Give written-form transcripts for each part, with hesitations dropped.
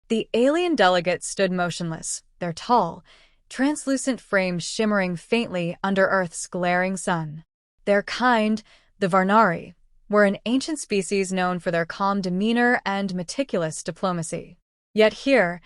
The alien delegates stood motionless, their tall, translucent frames shimmering faintly under Earth's glaring sun. Their kind, the Varnari, were an ancient species known for their calm demeanor and meticulous diplomacy. Yet here,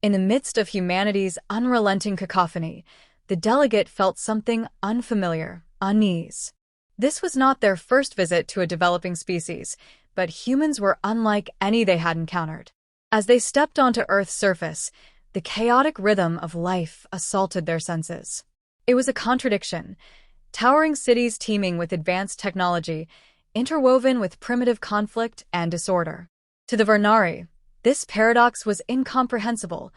in the midst of humanity's unrelenting cacophony, the delegate felt something unfamiliar, unease. This was not their first visit to a developing species, but humans were unlike any they had encountered. As they stepped onto Earth's surface, the chaotic rhythm of life assaulted their senses. It was a contradiction. Towering cities teeming with advanced technology, interwoven with primitive conflict and disorder. To the Varnari, this paradox was incomprehensible.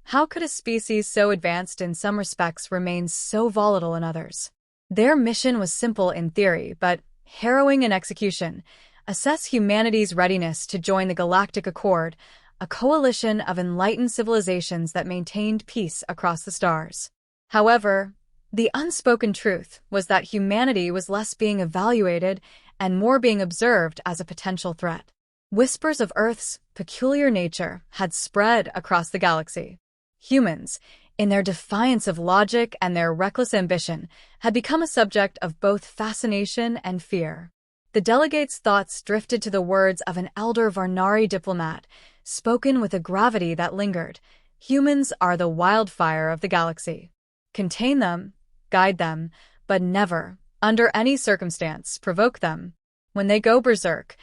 How could a species so advanced in some respects remain so volatile in others? Their mission was simple in theory, but harrowing in execution: assess humanity's readiness to join the Galactic Accord, a coalition of enlightened civilizations that maintained peace across the stars. However, the unspoken truth was that humanity was less being evaluated and more being observed as a potential threat. Whispers of Earth's peculiar nature had spread across the galaxy. Humans, in their defiance of logic and their reckless ambition, had become a subject of both fascination and fear. The delegate's thoughts drifted to the words of an elder Varnari diplomat, spoken with a gravity that lingered. Humans are the wildfire of the galaxy. Contain them, guide them, but never, under any circumstance, provoke them. When they go berserk,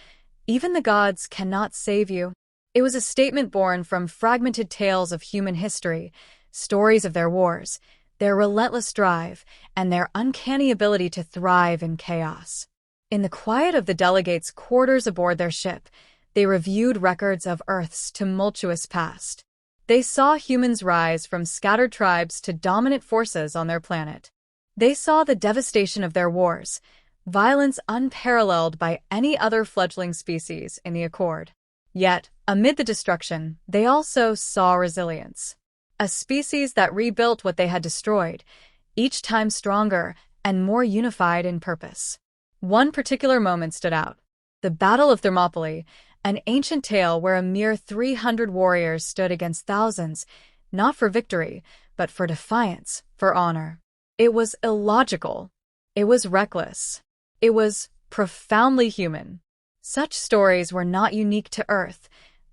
even the gods cannot save you. It was a statement born from fragmented tales of human history, stories of their wars, their relentless drive, and their uncanny ability to thrive in chaos. In the quiet of the delegates' quarters aboard their ship, they reviewed records of Earth's tumultuous past. They saw humans rise from scattered tribes to dominant forces on their planet. They saw the devastation of their wars, violence unparalleled by any other fledgling species in the Accord. Yet, amid the destruction, they also saw resilience. A species that rebuilt what they had destroyed, each time stronger and more unified in purpose. One particular moment stood out: the Battle of Thermopylae, an ancient tale where a mere 300 warriors stood against thousands, not for victory, but for defiance, for honor. It was illogical. It was reckless. It was profoundly human. Such stories were not unique to Earth.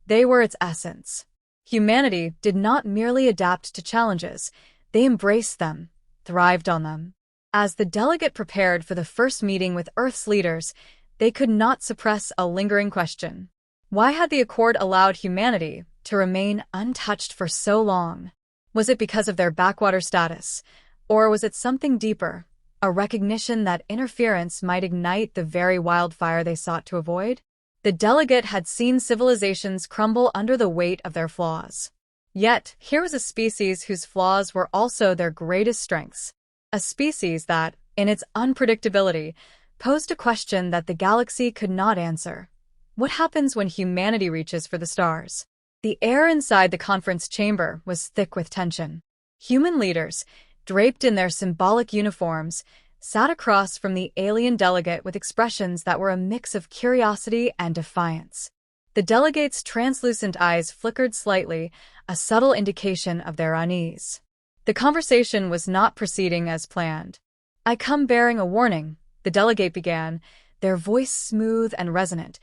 They were its essence. Humanity did not merely adapt to challenges. They embraced them, thrived on them. As the delegate prepared for the first meeting with Earth's leaders, they could not suppress a lingering question. Why had the Accord allowed humanity to remain untouched for so long? Was it because of their backwater status? Or was it something deeper, a recognition that interference might ignite the very wildfire they sought to avoid? The delegate had seen civilizations crumble under the weight of their flaws. Yet, here was a species whose flaws were also their greatest strengths. A species that, in its unpredictability, posed a question that the galaxy could not answer. What happens when humanity reaches for the stars? The air inside the conference chamber was thick with tension. Human leaders, draped in their symbolic uniforms, sat across from the alien delegate with expressions that were a mix of curiosity and defiance. The delegate's translucent eyes flickered slightly, a subtle indication of their unease. The conversation was not proceeding as planned. "I come bearing a warning," the delegate began, their voice smooth and resonant,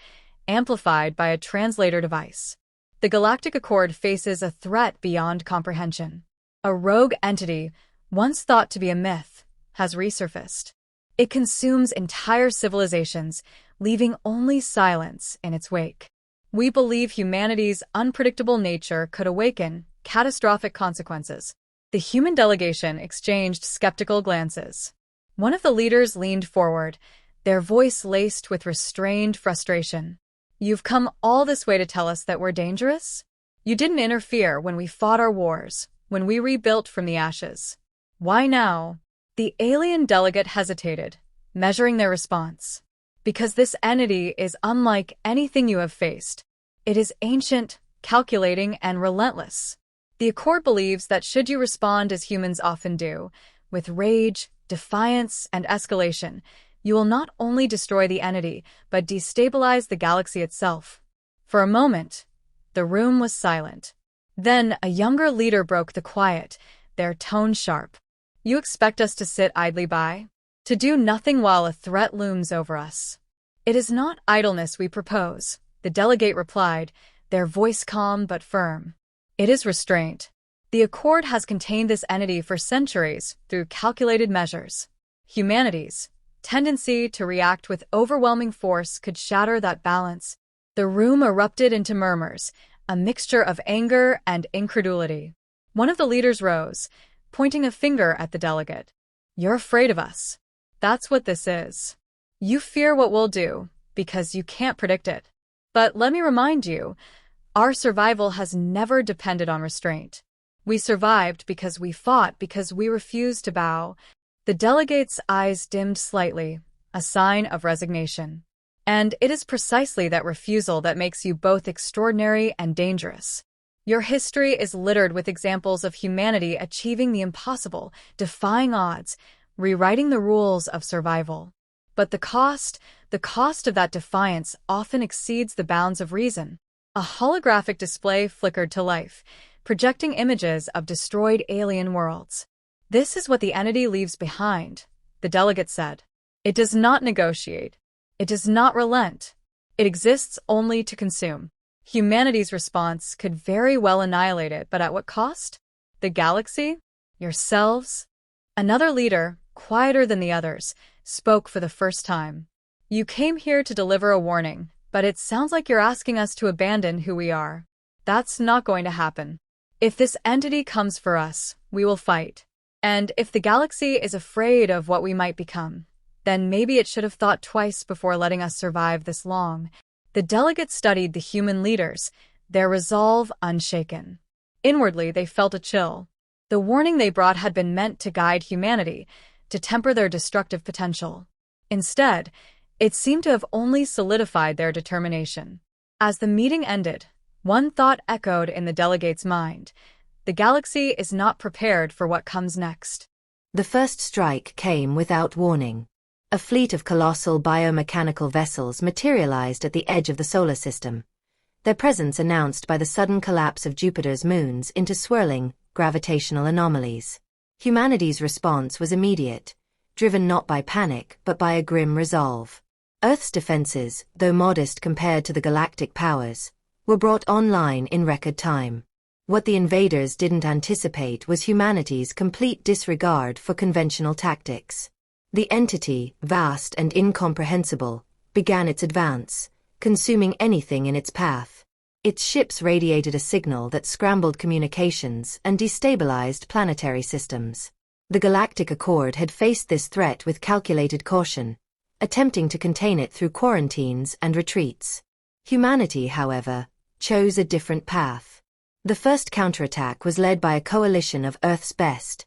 amplified by a translator device. The Galactic Accord faces a threat beyond comprehension. A rogue entity, once thought to be a myth, has resurfaced. It consumes entire civilizations, leaving only silence in its wake. We believe humanity's unpredictable nature could awaken catastrophic consequences. The human delegation exchanged skeptical glances. One of the leaders leaned forward, their voice laced with restrained frustration. "You've come all this way to tell us that we're dangerous? You didn't interfere when we fought our wars, when we rebuilt from the ashes. Why now?" The alien delegate hesitated, measuring their response. "Because this entity is unlike anything you have faced. It is ancient, calculating, and relentless. The Accord believes that should you respond as humans often do, with rage, defiance, and escalation, you will not only destroy the entity, but destabilize the galaxy itself." For a moment, the room was silent. Then a younger leader broke the quiet, their tone sharp. You expect us to sit idly by? To do nothing while a threat looms over us? It is not idleness we propose, the delegate replied, their voice calm but firm. It is restraint. The Accord has contained this entity for centuries through calculated measures. Humanity's tendency to react with overwhelming force could shatter that balance. The room erupted into murmurs, a mixture of anger and incredulity. One of the leaders rose, pointing a finger at the delegate. You're afraid of us. That's what this is. You fear what we'll do, because you can't predict it. But let me remind you, our survival has never depended on restraint. We survived because we fought, because we refused to bow. The delegate's eyes dimmed slightly, a sign of resignation. And it is precisely that refusal that makes you both extraordinary and dangerous. Your history is littered with examples of humanity achieving the impossible, defying odds, rewriting the rules of survival. But the cost of that defiance often exceeds the bounds of reason. A holographic display flickered to life, projecting images of destroyed alien worlds. This is what the entity leaves behind, the delegate said. It does not negotiate. It does not relent. It exists only to consume. Humanity's response could very well annihilate it, but at what cost? The galaxy? Yourselves? Another leader, quieter than the others, spoke for the first time. You came here to deliver a warning, but it sounds like you're asking us to abandon who we are. That's not going to happen. If this entity comes for us, we will fight. And if the galaxy is afraid of what we might become, then maybe it should have thought twice before letting us survive this long. The delegate studied the human leaders, their resolve unshaken. Inwardly, they felt a chill. The warning they brought had been meant to guide humanity, to temper their destructive potential. Instead, it seemed to have only solidified their determination. As the meeting ended, one thought echoed in the delegate's mind. The galaxy is not prepared for what comes next. The first strike came without warning. A fleet of colossal biomechanical vessels materialized at the edge of the solar system, their presence announced by the sudden collapse of Jupiter's moons into swirling, gravitational anomalies. Humanity's response was immediate, driven not by panic but by a grim resolve. Earth's defenses, though modest compared to the galactic powers, were brought online in record time. What the invaders didn't anticipate was humanity's complete disregard for conventional tactics. The entity, vast and incomprehensible, began its advance, consuming anything in its path. Its ships radiated a signal that scrambled communications and destabilized planetary systems. The Galactic Accord had faced this threat with calculated caution, attempting to contain it through quarantines and retreats. Humanity, however, chose a different path. The first counterattack was led by a coalition of Earth's best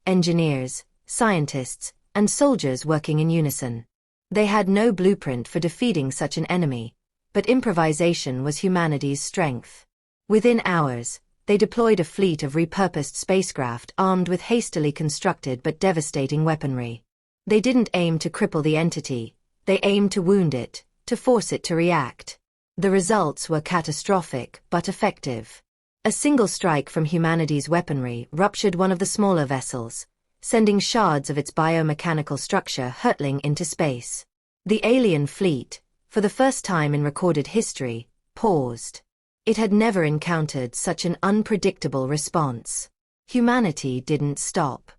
engineers, scientists, and soldiers working in unison. They had no blueprint for defeating such an enemy, but improvisation was humanity's strength. Within hours, they deployed a fleet of repurposed spacecraft armed with hastily constructed but devastating weaponry. They didn't aim to cripple the entity, they aimed to wound it, to force it to react. The results were catastrophic but effective. A single strike from humanity's weaponry ruptured one of the smaller vessels, sending shards of its biomechanical structure hurtling into space. The alien fleet, for the first time in recorded history, paused. It had never encountered such an unpredictable response. Humanity didn't stop.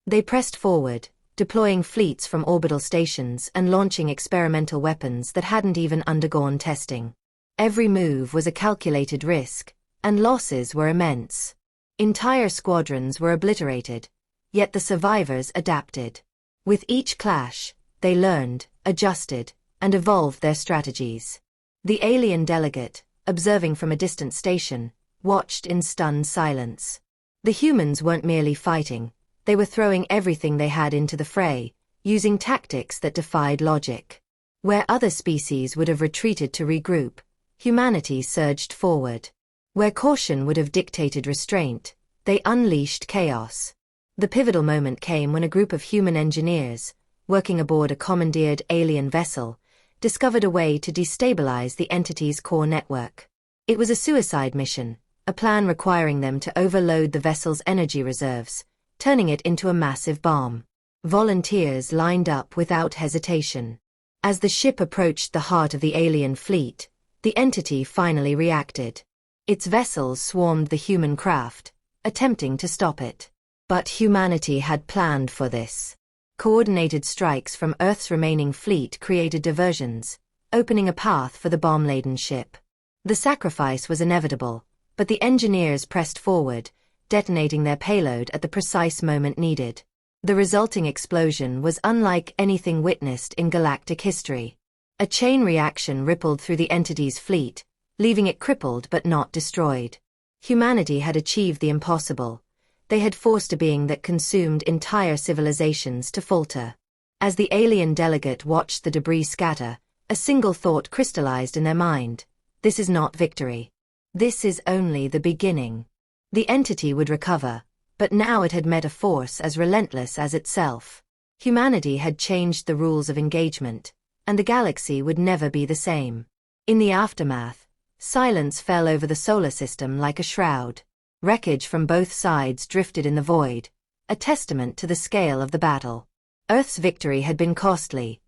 They pressed forward, deploying fleets from orbital stations and launching experimental weapons that hadn't even undergone testing. Every move was a calculated risk, and losses were immense. Entire squadrons were obliterated, yet the survivors adapted. With each clash, they learned, adjusted, and evolved their strategies. The alien delegate, observing from a distant station, watched in stunned silence. The humans weren't merely fighting, they were throwing everything they had into the fray, using tactics that defied logic. Where other species would have retreated to regroup, humanity surged forward. Where caution would have dictated restraint, they unleashed chaos. The pivotal moment came when a group of human engineers, working aboard a commandeered alien vessel, discovered a way to destabilize the entity's core network. It was a suicide mission, a plan requiring them to overload the vessel's energy reserves, turning it into a massive bomb. Volunteers lined up without hesitation. As the ship approached the heart of the alien fleet, the entity finally reacted. Its vessels swarmed the human craft, attempting to stop it. But humanity had planned for this. Coordinated strikes from Earth's remaining fleet created diversions, opening a path for the bomb-laden ship. The sacrifice was inevitable, but the engineers pressed forward, detonating their payload at the precise moment needed. The resulting explosion was unlike anything witnessed in galactic history. A chain reaction rippled through the entity's fleet, leaving it crippled but not destroyed. Humanity had achieved the impossible. They had forced a being that consumed entire civilizations to falter. As the alien delegate watched the debris scatter, a single thought crystallized in their mind. This is not victory. This is only the beginning. The entity would recover, but now it had met a force as relentless as itself. Humanity had changed the rules of engagement, and the galaxy would never be the same. In the aftermath, silence fell over the solar system like a shroud. Wreckage from both sides drifted in the void, a testament to the scale of the battle. Earth's victory had been costly.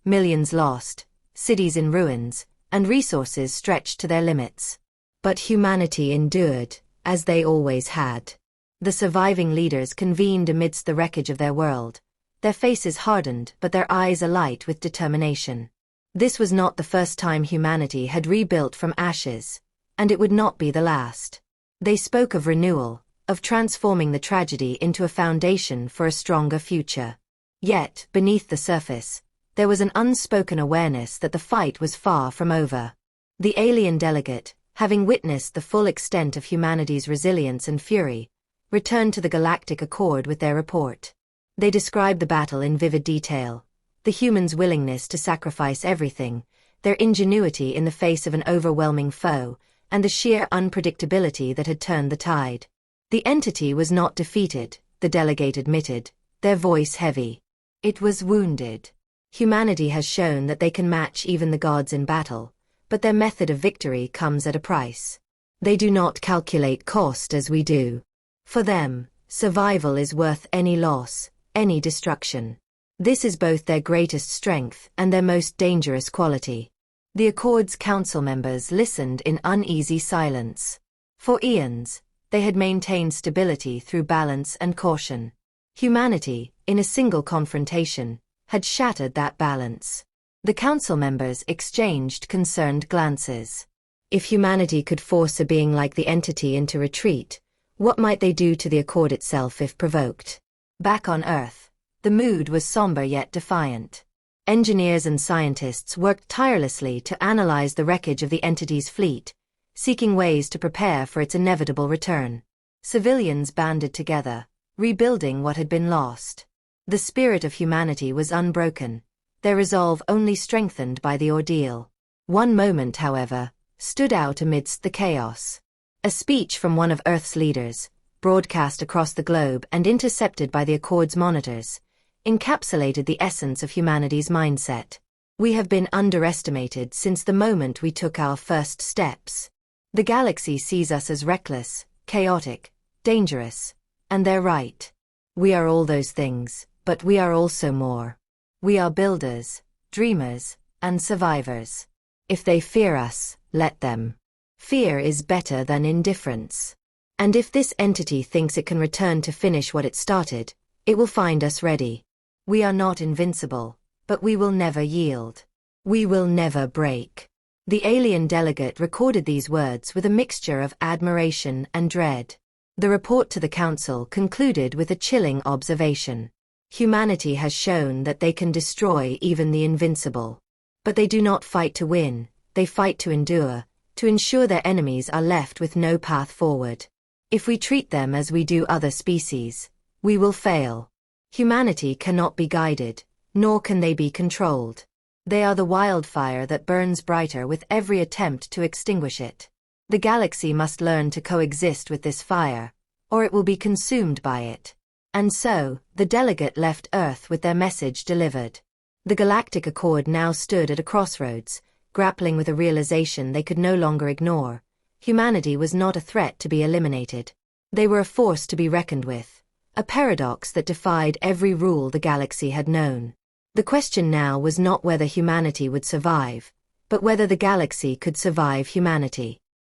Millions lost, cities in ruins, and resources stretched to their limits. But humanity endured, as they always had. The surviving leaders convened amidst the wreckage of their world, their faces hardened but their eyes alight with determination. This was not the first time humanity had rebuilt from ashes, and it would not be the last. They spoke of renewal, of transforming the tragedy into a foundation for a stronger future. Yet, beneath the surface, there was an unspoken awareness that the fight was far from over. The alien delegate, having witnessed the full extent of humanity's resilience and fury, returned to the Galactic Accord with their report. They described the battle in vivid detail, the humans' willingness to sacrifice everything, their ingenuity in the face of an overwhelming foe, and the sheer unpredictability that had turned the tide. The entity was not defeated, the delegate admitted, their voice heavy. It was wounded. Humanity has shown that they can match even the gods in battle, but their method of victory comes at a price. They do not calculate cost as we do. For them, survival is worth any loss, any destruction. This is both their greatest strength and their most dangerous quality. The Accord's council members listened in uneasy silence. For eons, they had maintained stability through balance and caution. Humanity, in a single confrontation, had shattered that balance. The council members exchanged concerned glances. If humanity could force a being like the entity into retreat, what might they do to the Accord itself if provoked? Back on Earth, the mood was somber yet defiant. Engineers and scientists worked tirelessly to analyze the wreckage of the entity's fleet, seeking ways to prepare for its inevitable return. Civilians banded together, rebuilding what had been lost. The spirit of humanity was unbroken, their resolve only strengthened by the ordeal. One moment, however, stood out amidst the chaos. A speech from one of Earth's leaders, broadcast across the globe and intercepted by the Accord's monitors, encapsulated the essence of humanity's mindset. We have been underestimated since the moment we took our first steps. The galaxy sees us as reckless, chaotic, dangerous, and they're right. We are all those things, but we are also more. We are builders, dreamers, and survivors. If they fear us, let them. Fear is better than indifference. And if this entity thinks it can return to finish what it started, it will find us ready. We are not invincible, but we will never yield. We will never break. The alien delegate recorded these words with a mixture of admiration and dread. The report to the council concluded with a chilling observation. Humanity has shown that they can destroy even the invincible. But they do not fight to win, they fight to endure, to ensure their enemies are left with no path forward. If we treat them as we do other species, we will fail. Humanity cannot be guided, nor can they be controlled. They are the wildfire that burns brighter with every attempt to extinguish it. The galaxy must learn to coexist with this fire, or it will be consumed by it. And so, the delegate left Earth with their message delivered. The Galactic Accord now stood at a crossroads, grappling with a realization they could no longer ignore. Humanity was not a threat to be eliminated. They were a force to be reckoned with, a paradox that defied every rule the galaxy had known. The question now was not whether humanity would survive, but whether the galaxy could survive humanity.